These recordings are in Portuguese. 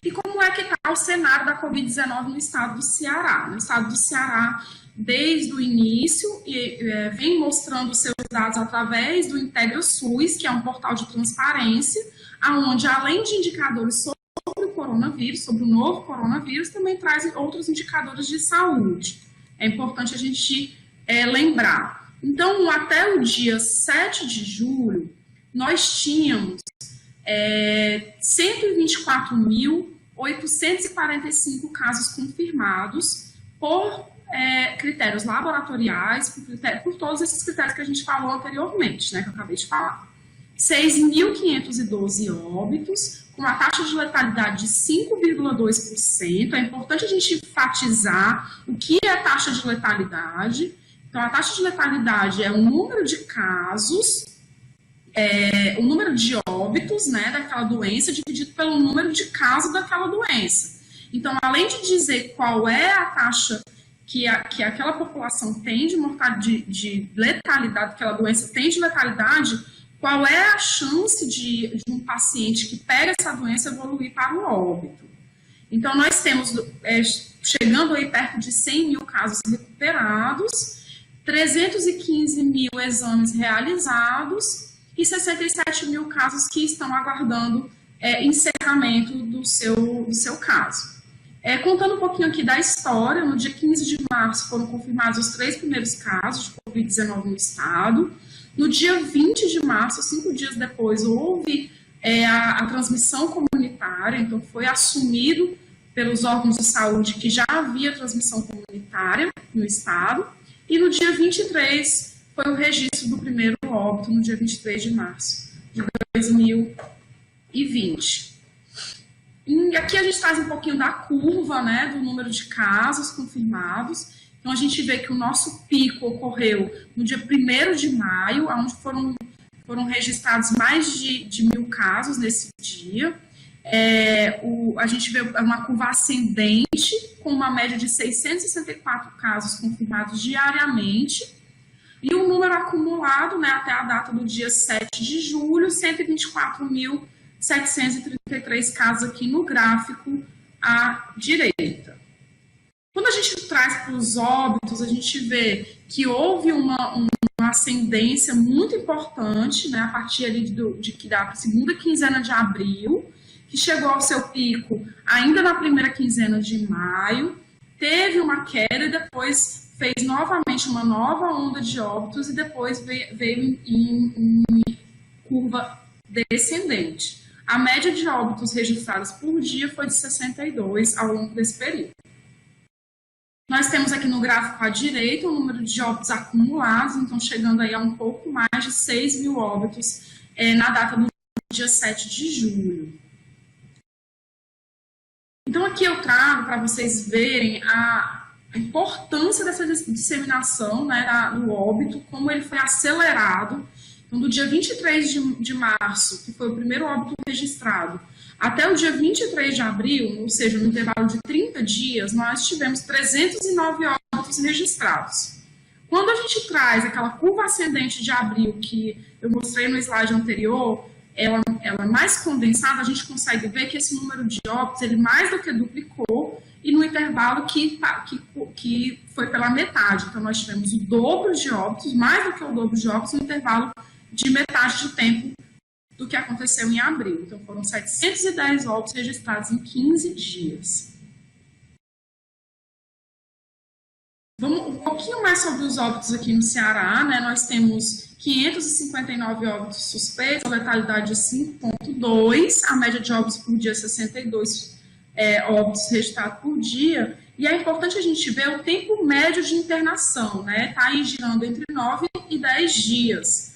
E como é que está o cenário da Covid-19 no estado do Ceará? No estado do Ceará, desde o início, vem mostrando seus dados através do IntegraSUS, que é um portal de transparência, onde, além de indicadores sobre o coronavírus, sobre o novo coronavírus, também traz outros indicadores de saúde. É importante a gente lembrar. Então, até o dia 7 de julho, nós tínhamos 124.845 casos confirmados por critérios laboratoriais, por todos esses critérios que a gente falou anteriormente, né, que eu acabei de falar. 6.512 óbitos, com uma taxa de letalidade de 5,2%. É importante a gente enfatizar o que é a taxa de letalidade. Então, a taxa de letalidade é o número de casos, o número de óbitos, né, daquela doença, dividido pelo número de casos daquela doença. Então, além de dizer qual é a taxa que aquela população tem de letalidade, aquela doença tem de letalidade, qual é a chance de um paciente que pega essa doença evoluir para o óbito. Então, nós temos, chegando aí perto de 100 mil casos recuperados, 315 mil exames realizados e 67 mil casos que estão aguardando encerramento do seu caso. Contando um pouquinho aqui da história, no dia 15 de março foram confirmados os 3 primeiros casos de Covid-19 no estado. No dia 20 de março, 5 dias depois, houve a transmissão comunitária, então foi assumido pelos órgãos de saúde que já havia transmissão comunitária no estado. E no dia 23 foi o registro do primeiro óbito, no dia 23 de março de 2020. E aqui a gente traz um pouquinho da curva, né, do número de casos confirmados. Então, a gente vê que o nosso pico ocorreu no dia 1º de maio, onde foram registrados mais de 1.000 casos nesse dia. A gente vê uma curva ascendente, com uma média de 664 casos confirmados diariamente. E o número acumulado, né, até a data do dia 7 de julho, 124.733 casos aqui no gráfico à direita. Quando a gente traz para os óbitos, a gente vê que houve uma ascendência muito importante, né, a partir ali da segunda quinzena de abril, que chegou ao seu pico ainda na primeira quinzena de maio, teve uma queda e depois fez novamente uma nova onda de óbitos e depois veio em curva descendente. A média de óbitos registrados por dia foi de 62 ao longo desse período. Nós temos aqui no gráfico à direita o número de óbitos acumulados, então chegando aí a um pouco mais de 6 mil óbitos na data do dia 7 de julho. Então aqui eu trago para vocês verem a importância dessa disseminação, né, do óbito, como ele foi acelerado. Então, do dia 23 de março, que foi o primeiro óbito registrado, até o dia 23 de abril, ou seja, no intervalo de 30 dias, nós tivemos 309 óbitos registrados. Quando a gente traz aquela curva ascendente de abril, que eu mostrei no slide anterior, ela é mais condensada, a gente consegue ver que esse número de óbitos, ele mais do que duplicou, e no intervalo que foi pela metade. Então, nós tivemos o dobro de óbitos, mais do que o dobro de óbitos, no intervalo de metade do tempo do que aconteceu em abril. Então, foram 710 óbitos registrados em 15 dias. Vamos um pouquinho mais sobre os óbitos aqui no Ceará, né? Nós temos 559 óbitos suspeitos, a letalidade de 5,2, a média de óbitos por dia 62 óbitos registrados por dia. E é importante a gente ver o tempo médio de internação, né? Está aí girando entre 9 e 10 dias.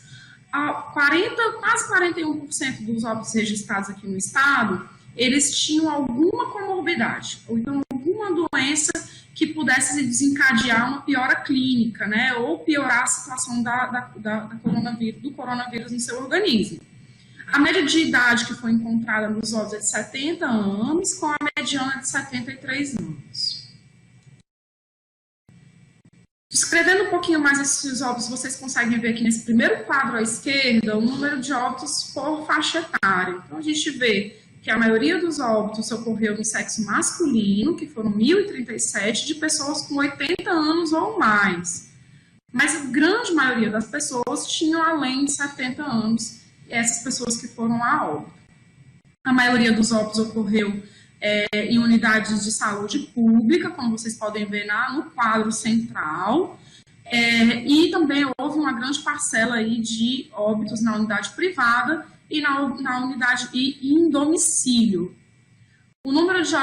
Quase 41% dos óbitos registrados aqui no estado, eles tinham alguma comorbidade, ou então alguma doença que pudesse desencadear uma piora clínica, né, ou piorar a situação do coronavírus no seu organismo. A média de idade que foi encontrada nos óbitos é de 70 anos, com a mediana de 73 anos. Descrevendo um pouquinho mais esses óbitos, vocês conseguem ver aqui nesse primeiro quadro à esquerda o número de óbitos por faixa etária. Então, a gente vê que a maioria dos óbitos ocorreu no sexo masculino, que foram 1.037, de pessoas com 80 anos ou mais. Mas a grande maioria das pessoas tinham além de 70 anos, essas pessoas que foram a óbito. A maioria dos óbitos ocorreu em unidades de saúde pública, como vocês podem ver no quadro central, e também houve uma grande parcela aí de óbitos na unidade privada e na unidade e em domicílio. O número de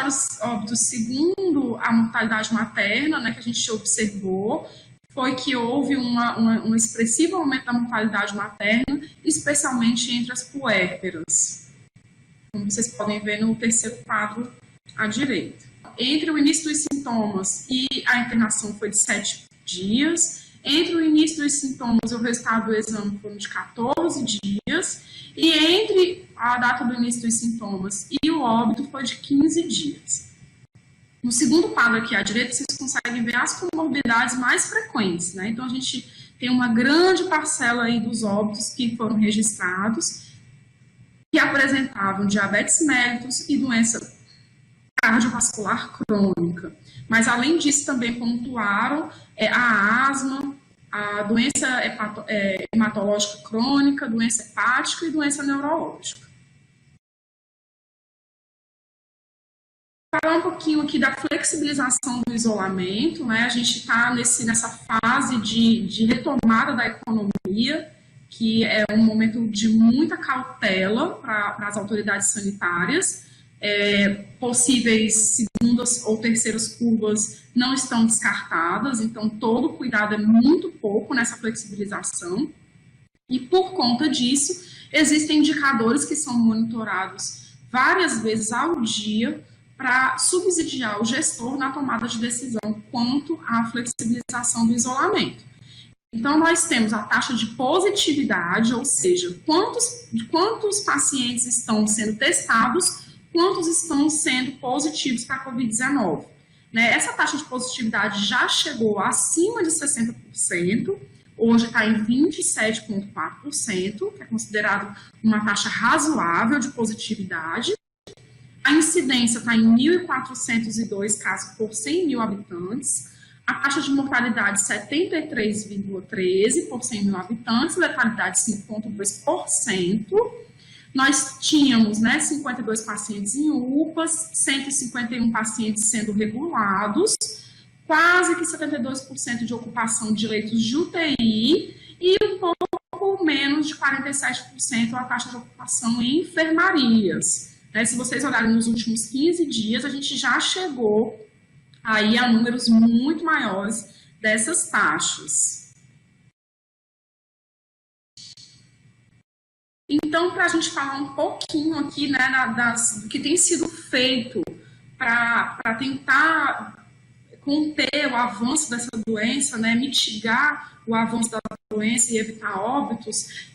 óbitos, segundo a mortalidade materna, né, que a gente observou, foi que houve um expressivo aumento da mortalidade materna, especialmente entre as puérperas, como vocês podem ver no terceiro quadro à direita. Entre o início dos sintomas e a internação foi de 7 dias, entre o início dos sintomas e o resultado do exame foram de 14 dias, e entre a data do início dos sintomas e o óbito foi de 15 dias. No segundo quadro aqui à direita, vocês conseguem ver as comorbidades mais frequentes, né? Então, a gente tem uma grande parcela aí dos óbitos que foram registrados, que apresentavam diabetes mellitus e doença cardiovascular crônica. Mas, além disso, também pontuaram a asma, a doença hematológica crônica, doença hepática e doença neurológica. Falar um pouquinho aqui da flexibilização do isolamento, né? A gente está nessa fase de retomada da economia, que é um momento de muita cautela para as autoridades sanitárias. Possíveis segundas ou terceiras curvas não estão descartadas, então todo cuidado é muito pouco nessa flexibilização. E por conta disso, existem indicadores que são monitorados várias vezes ao dia para subsidiar o gestor na tomada de decisão quanto à flexibilização do isolamento. Então, nós temos a taxa de positividade, ou seja, quantos pacientes estão sendo testados, quantos estão sendo positivos para a Covid-19. Né? Essa taxa de positividade já chegou acima de 60%, hoje está em 27,4%, que é considerado uma taxa razoável de positividade. A incidência está em 1.402 casos por 100 mil habitantes. A taxa de mortalidade 73,13 por 100 mil habitantes, letalidade 5,2%. Nós tínhamos 52 pacientes em UPAs, 151 pacientes sendo regulados, quase que 72% de ocupação de leitos de UTI e um pouco menos de 47% a taxa de ocupação em enfermarias. Se vocês olharem nos últimos 15 dias, a gente já chegou aí a números muito maiores dessas taxas. Então, para a gente falar um pouquinho aqui, né, do que tem sido feito para tentar conter o avanço dessa doença, né, mitigar o avanço da doença e evitar óbitos,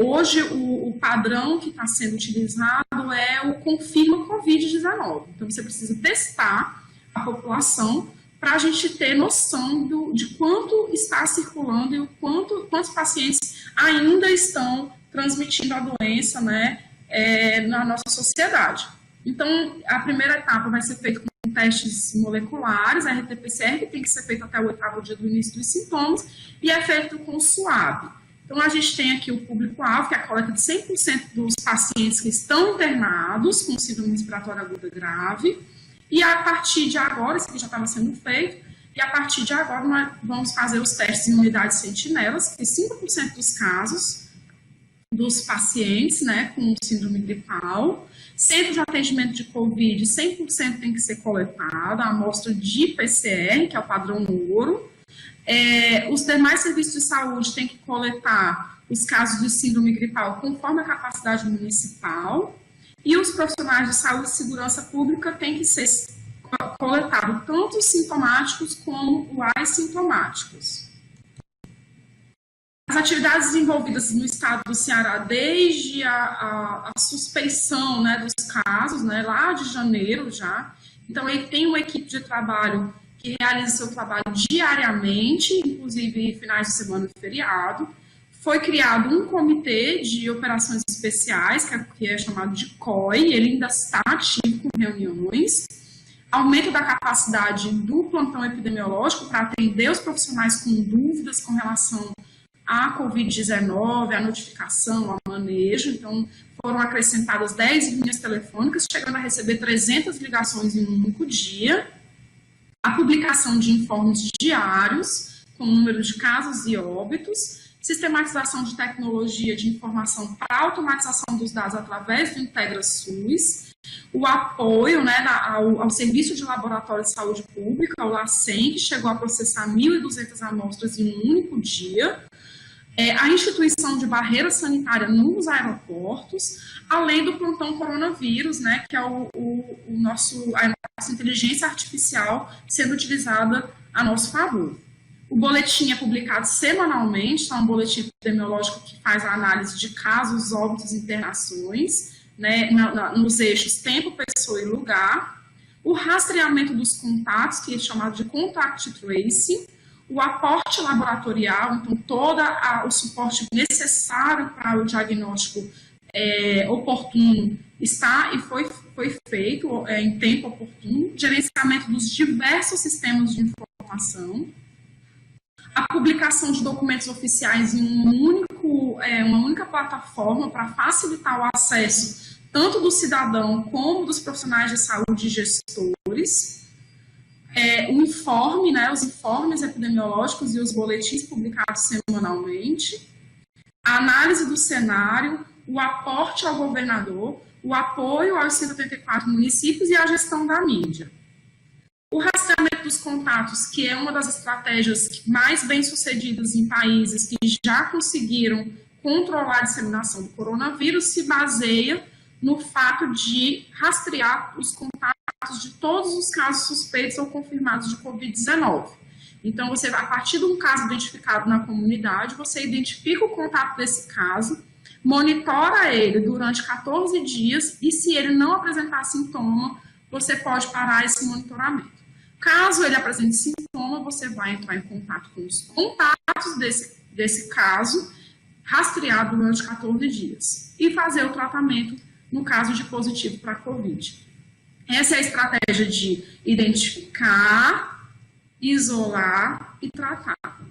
hoje o padrão que está sendo utilizado é o Confirma Covid-19. Então, você precisa testar a população para a gente ter noção de quanto está circulando e quantos pacientes ainda estão transmitindo a doença, né, na nossa sociedade. Então, a primeira etapa vai ser feita com testes moleculares, a RT-PCR, que tem que ser feito até o 8º dia do início dos sintomas, e é feito com SUAB. Então, a gente tem aqui o público-alvo, que é a coleta de 100% dos pacientes que estão internados com síndrome respiratória aguda grave, e a partir de agora, isso aqui já estava sendo feito, e a partir de agora nós vamos fazer os testes em unidades sentinelas, que 5% dos casos dos pacientes, né, com síndrome gripal. Centro de atendimento de Covid, 100% tem que ser coletada, a amostra de PCR, que é o padrão ouro. Os demais serviços de saúde têm que coletar os casos de síndrome gripal conforme a capacidade municipal. E os profissionais de saúde e segurança pública têm que ser coletados tanto os sintomáticos como os assintomáticos. As atividades desenvolvidas no estado do Ceará desde a suspeição, né, dos casos, né, lá de janeiro já. Então, ele tem uma equipe de trabalho que realiza seu trabalho diariamente, inclusive finais de semana e feriado. Foi criado um comitê de operações especiais, que é chamado de COI, ele ainda está ativo com reuniões, aumento da capacidade do plantão epidemiológico para atender os profissionais com dúvidas com relação à Covid-19, à notificação, ao manejo. Então, foram acrescentadas 10 linhas telefônicas, chegando a receber 300 ligações em um único dia. A publicação de informes diários, com número de casos e óbitos, sistematização de tecnologia de informação para automatização dos dados através do IntegraSUS, o apoio, né, ao Serviço de Laboratório de Saúde Pública, o LACEN, que chegou a processar 1.200 amostras em um único dia, a instituição de barreira sanitária nos aeroportos, além do plantão coronavírus, né, que é a nossa inteligência artificial sendo utilizada a nosso favor. O boletim é publicado semanalmente, é um boletim epidemiológico que faz a análise de casos, óbitos e internações, né, nos eixos tempo, pessoa e lugar. O rastreamento dos contatos, que é chamado de contact tracing, o aporte laboratorial, então todo o suporte necessário para o diagnóstico oportuno está e foi feito em tempo oportuno, gerenciamento dos diversos sistemas de informação, a publicação de documentos oficiais em uma única plataforma para facilitar o acesso tanto do cidadão como dos profissionais de saúde e gestores, o informe, né, os informes epidemiológicos e os boletins publicados semanalmente, a análise do cenário, o aporte ao governador, o apoio aos 184 municípios e a gestão da mídia. O rastreamento dos contatos, que é uma das estratégias mais bem-sucedidas em países que já conseguiram controlar a disseminação do coronavírus, se baseia no fato de rastrear os contatos de todos os casos suspeitos ou confirmados de Covid-19. Então, a partir de um caso identificado na comunidade, você identifica o contato desse caso, monitora ele durante 14 dias e, se ele não apresentar sintoma, você pode parar esse monitoramento. Caso ele apresente sintoma, você vai entrar em contato com os contatos desse caso, rastrear durante 14 dias e fazer o tratamento no caso de positivo para a Covid. Essa é a estratégia de identificar, isolar e tratar.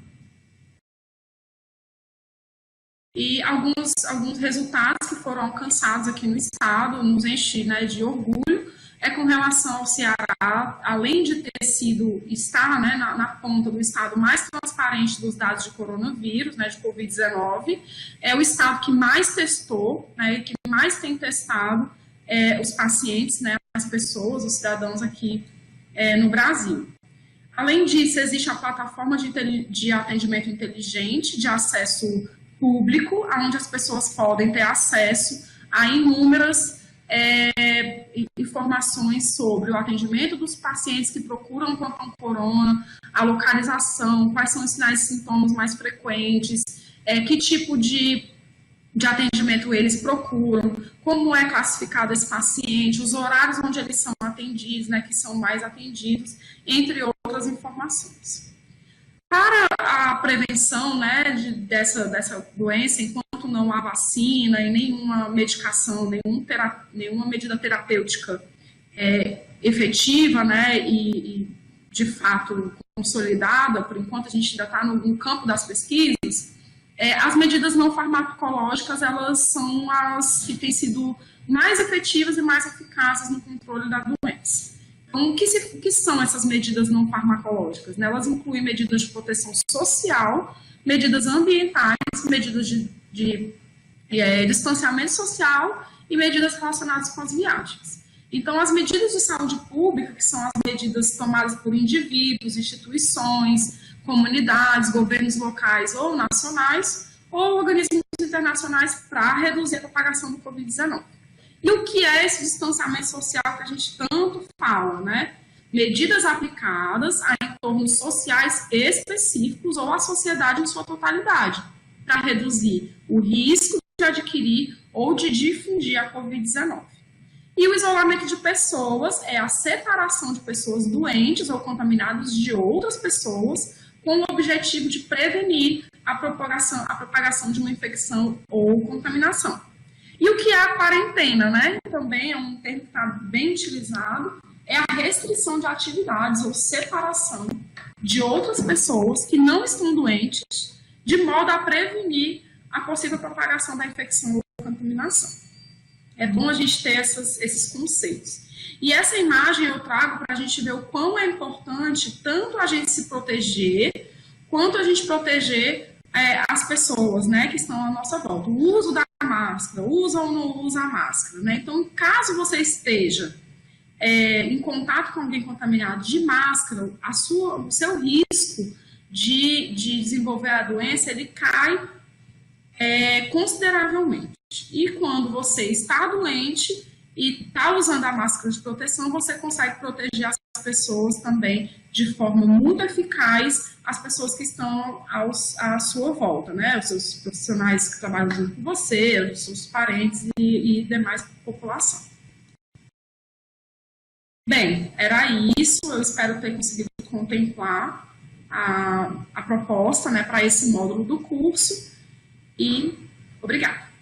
E alguns resultados que foram alcançados aqui no estado, nos enche, né, de orgulho, com relação ao Ceará, além de estar, né, na ponta do estado mais transparente dos dados de coronavírus, né, de Covid-19, é o estado que mais testou, né, que mais tem testado os pacientes, né, as pessoas, os cidadãos aqui no Brasil. Além disso, existe a plataforma de atendimento inteligente, de acesso público, onde as pessoas podem ter acesso a inúmeras informações sobre o atendimento dos pacientes que procuram plantão corona, a localização, quais são os sinais e sintomas mais frequentes, que tipo de atendimento eles procuram, como é classificado esse paciente, os horários onde eles são atendidos, né, que são mais atendidos, entre outras informações. Para a prevenção, né, dessa doença, enquanto não há vacina e nenhuma medicação, nenhuma medida terapêutica efetiva, né, e de fato consolidada, por enquanto a gente ainda está no campo das pesquisas, as medidas não farmacológicas, elas são as que têm sido mais efetivas e mais eficazes no controle da doença. Então, o que são essas medidas não farmacológicas? Né? Elas incluem medidas de proteção social, medidas ambientais, medidas de distanciamento social e medidas relacionadas com as viagens. Então, as medidas de saúde pública, que são as medidas tomadas por indivíduos, instituições, comunidades, governos locais ou nacionais, ou organismos internacionais para reduzir a propagação do Covid-19. E o que é esse distanciamento social que a gente tanto fala, né? Medidas aplicadas a entornos sociais específicos ou à sociedade em sua totalidade, para reduzir o risco de adquirir ou de difundir a Covid-19. E o isolamento de pessoas é a separação de pessoas doentes ou contaminadas de outras pessoas com o objetivo de prevenir a propagação de uma infecção ou contaminação. E o que é a quarentena, né? Também é um termo que está bem utilizado, é a restrição de atividades ou separação de outras pessoas que não estão doentes, de modo a prevenir a possível propagação da infecção ou contaminação. É bom a gente ter esses conceitos. E essa imagem eu trago para a gente ver o quão é importante tanto a gente se proteger, quanto a gente proteger as pessoas, né, que estão à nossa volta. O uso da máscara, usa ou não usa a máscara, né? Então, caso você esteja em contato com alguém contaminado de máscara, o seu risco de desenvolver a doença, ele cai consideravelmente. E quando você está doente e está usando a máscara de proteção, você consegue proteger as pessoas também de forma muito eficaz, as pessoas que estão à sua volta, né? Os seus profissionais que trabalham junto com você, os seus parentes e demais população. Bem, era isso. Eu espero ter conseguido contemplar a proposta, né, para esse módulo do curso. E obrigada.